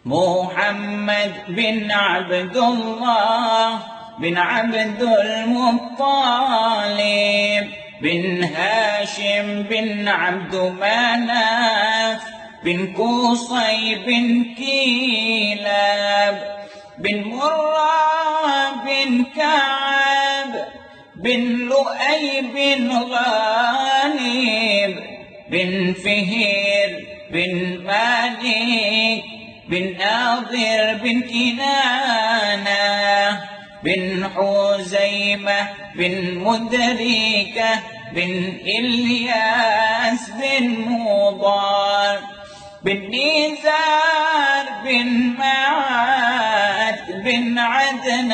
محمد بن عبد الله بن عبد المطلب بن هاشم بن عبد مناف بن قصي بن كلاب بن مرة بن كعب بن لؤي بن غالب بن فهر بن مالك بن ناظر بن كنانة بن حزيمة بن مدركة بن إلياس بن مضار بن نزار بن معاد بن عدنان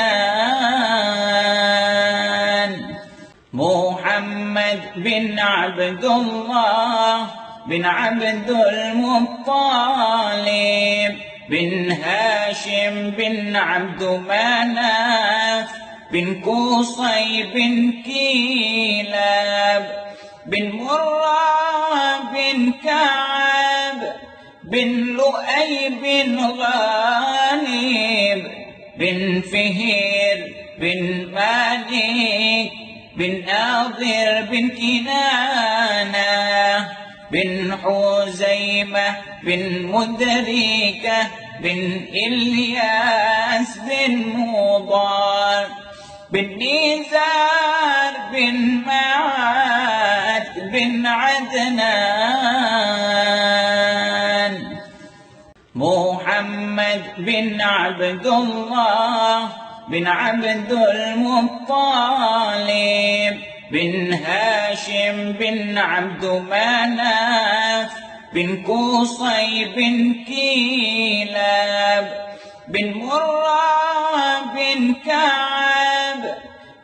محمد بن عبد الله بن عبد المطلب بن هاشم بن عبد مناف بن قصي بن كلاب بن مرة بن كعب بن لؤي بن غالب بن فهر بن مالك بن ناظر بن كنانة بن حزيمة بن مدركة بن إلياس بن مضار بن نزار بن معاد بن عدنان محمد بن عبد الله بن عبد المطلب بن هاشم بن عبد مناف بن قصي بن كلاب بن مرة بن كعب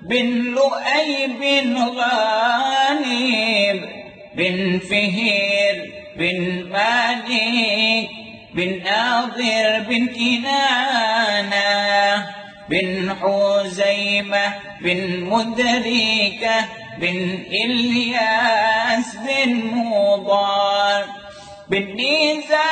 بن لؤي بن غالب بن فهر بن مالك بن ناظر بن كنانة بن حزيمة بن مدركة بن إلياس بن مضار بن نزار